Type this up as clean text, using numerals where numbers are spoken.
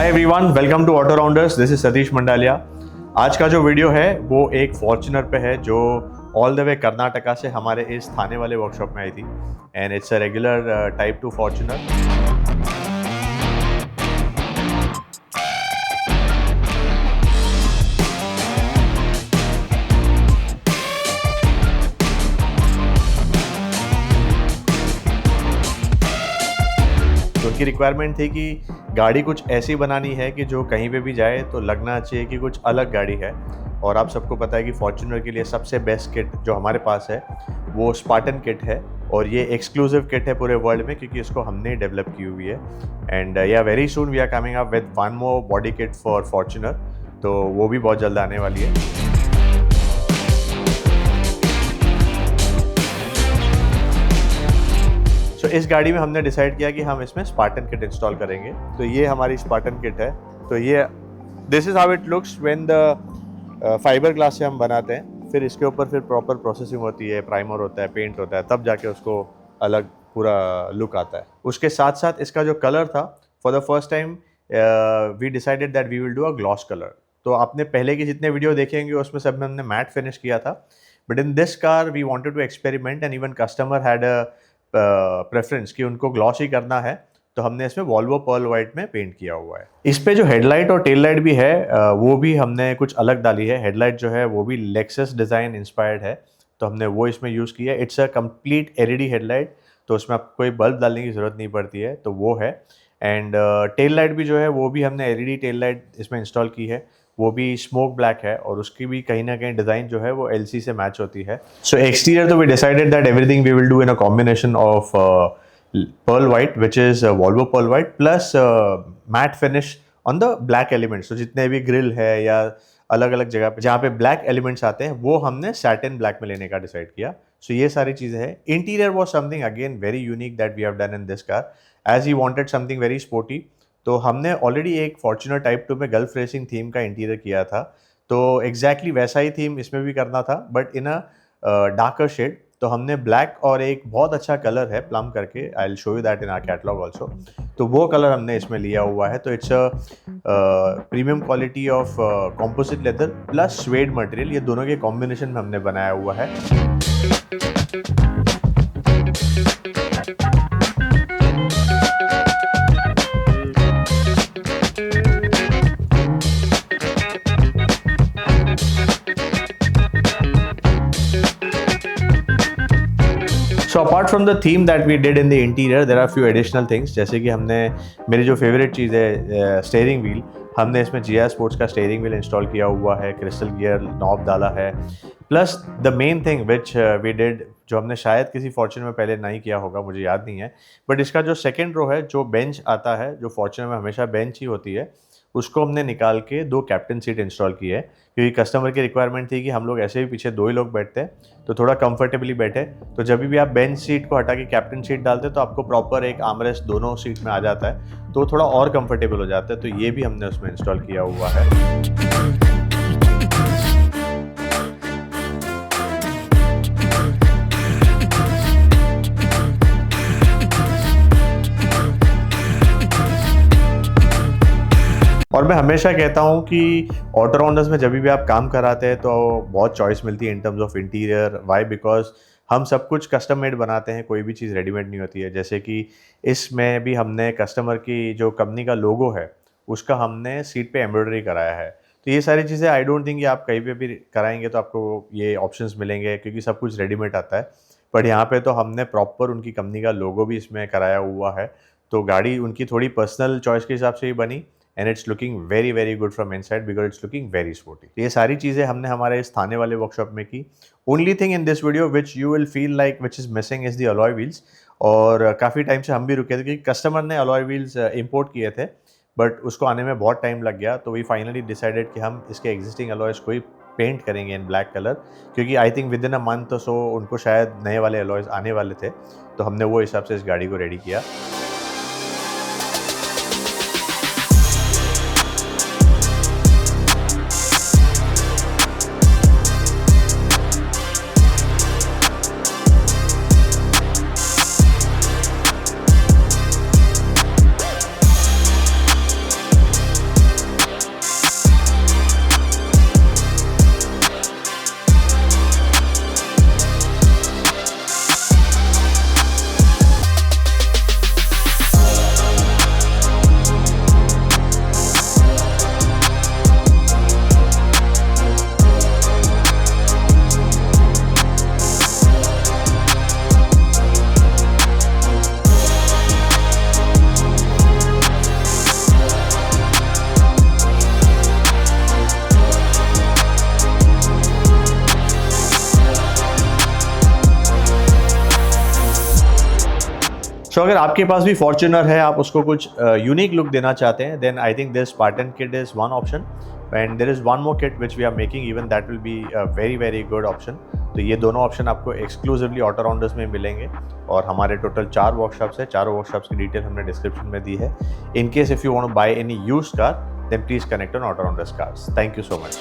Hi everyone, welcome to auto rounders. This is Satish Mandalia. आज का जो वीडियो है वो एक फॉर्च्यूनर पे है जो ऑल द वे कर्नाटका से हमारे इस थाने वाले वर्कशॉप में आई थी and it's a regular type 2 Fortuner. तो उनकी रिक्वायरमेंट थी कि गाड़ी कुछ ऐसी बनानी है कि जो कहीं पे भी जाए तो लगना चाहिए कि कुछ अलग गाड़ी है। और आप सबको पता है कि फॉर्च्यूनर के लिए सबसे बेस्ट किट जो हमारे पास है वो स्पार्टन किट है और ये एक्सक्लूसिव किट है पूरे वर्ल्ड में क्योंकि इसको हमने डेवलप की हुई है। And yeah very soon we are coming up with one more body kit for Fortuner, तो वो भी बहुत जल्द आने वाली है। तो इस गाड़ी में हमने डिसाइड किया कि हम इसमें स्पार्टन किट इंस्टॉल करेंगे। तो ये हमारी स्पार्टन किट है। तो ये this is how it looks when the fibre glass से हम बनाते हैं। फिर इसके ऊपर फिर प्रॉपर प्रोसेसिंग होती है, प्राइमर होता है, पेंट होता है, तब जाके उसको अलग पूरा लुक आता है। उसके साथ साथ इसका जो कलर था, for the first time we decided that we will do a gloss colour. तो आपने पहले के जितने वीडियो देखेंगे उसमें सब में हमने मैट फिनिश किया था, but in this car we wanted to experiment and even customer had a preference कि उनको ग्लॉस ही करना है, तो हमने इसमें वॉल्वो पर्ल वाइट में पेंट किया हुआ है। इस पे जो हेडलाइट और टेल लाइट भी है वो भी हमने कुछ अलग डाली है। हेडलाइट जो है वो भी लेक्सस डिज़ाइन इंस्पायर्ड है, तो हमने वो इसमें यूज़ किया है। It's a complete LED headlight, तो उसमें आपको कोई बल्ब डालने की ज़रूरत नहीं पड़ती है, तो वो है। एंड टेल लाइट भी जो है वो भी हमने एलईडी टेल लाइट इसमें इंस्टॉल की है, वो भी स्मोक ब्लैक है और उसकी भी कहीं ना कहीं डिज़ाइन जो है वो एलसी से मैच होती है। सो एक्सटीरियर तो we decided that everything we will do in a combination of pearl white, which is Volvo pearl white plus matte finish on the black elements। तो जितने भी ग्रिल है या अलग अलग जगह पे जहाँ पे ब्लैक एलिमेंट्स आते हैं वो हमने सैटिन ब्लैक में लेने का डिसाइड किया। सो ये सारी चीज़ें हैं। Interior was something again very unique that we have done in this car as he wanted something very sporty. तो हमने ऑलरेडी एक फॉर्च्यूनर टाइप 2 में गल्फ रेसिंग थीम का इंटीरियर किया था, तो एग्जैक्टली वैसा ही थीम इसमें भी करना था but in a darker shade. तो हमने ब्लैक और एक बहुत अच्छा कलर है प्लम करके, I will show you that in our catalogue also, तो वो कलर हमने इसमें लिया हुआ है। तो it's a premium quality of composite leather plus suede material, ये दोनों के कॉम्बिनेशन में हमने बनाया हुआ है। So apart from the theme that we did in the interior there are few additional things, जैसे कि हमने मेरी जो फेवरेट चीज़ है स्टीयरिंग व्हील, हमने इसमें GR स्पोर्ट्स का स्टीयरिंग व्हील इंस्टॉल किया हुआ है, क्रिस्टल गियर नॉब डाला है, plus the main thing which we did जो हमने शायद किसी फॉर्च्यूनर में पहले नहीं किया होगा, मुझे याद नहीं है, बट इसका जो सेकेंड रो है, जो बेंच आता है, जो फॉर्च्यूनर में हमेशा बेंच ही होती है, उसको हमने निकाल के 2 कैप्टन सीट इंस्टॉल की है क्योंकि कस्टमर की रिक्वायरमेंट थी कि हम लोग ऐसे भी पीछे 2 ही लोग बैठते हैं तो थोड़ा कंफर्टेबली बैठे। तो जब भी आप बेंच सीट को हटा के कैप्टन सीट डालते हैं तो आपको प्रॉपर एक आर्मरेस्ट दोनों सीट में आ जाता है, तो थोड़ा और कंफर्टेबल हो जाता है। तो ये भी हमने उसमें इंस्टॉल किया हुआ है। और मैं हमेशा कहता हूँ कि ऑटो राउंडर्स में जब भी आप काम कराते हैं तो बहुत चॉइस मिलती है in terms of interior. Why? Because हम सब कुछ कस्टम मेड बनाते हैं, कोई भी चीज़ रेडीमेड नहीं होती है। जैसे कि इसमें भी हमने कस्टमर की जो कंपनी का लोगो है उसका हमने सीट पे एम्ब्रॉयडरी कराया है। तो ये सारी चीज़ें आई डोंट थिंक कि आप कहीं पे भी कराएंगे तो आपको ये ऑप्शंस मिलेंगे क्योंकि सब कुछ रेडीमेड आता है, बट यहाँ पे तो हमने प्रॉपर उनकी कंपनी का लोगो भी इसमें कराया हुआ है। तो गाड़ी उनकी थोड़ी पर्सनल चॉइस के हिसाब से ही बनी and it's looking very very good from inside because it's looking very sporty. ये सारी चीज़ें हमने हमारे इस थाने वाले वर्कशॉप में की। Only thing in this video which you will feel like which is missing is the alloy wheels. और काफ़ी टाइम से हम भी रुके थे क्योंकि कस्टमर ने अलॉय व्हील्स इम्पोर्ट किए थे बट उसको आने में बहुत टाइम लग गया, तो वी फाइनली डिसाइडेड कि हम इसके एग्जिस्टिंग अलॉयस को ही पेंट करेंगे इन ब्लैक कलर, क्योंकि I think with in a month so उनको शायद नए वाले अलॉयस आने वाले थे, तो हमने वो हिसाब से इस गाड़ी को रेडी किया। सो अगर आपके पास भी फॉर्च्यूनर है, आप उसको कुछ यूनिक लुक देना चाहते हैं, then I think this Spartan kit is one option and there is one more kit which we are making, even that will be a very very good option. तो ये दोनों ऑप्शन आपको exclusively auto rounders में मिलेंगे और हमारे total 4 workshops है। चारों वर्कशॉप्स की डिटेल हमने डिस्क्रिप्शन में दी है। In case if you want to buy any used car, then please connect on auto rounders cars. Thank you so much.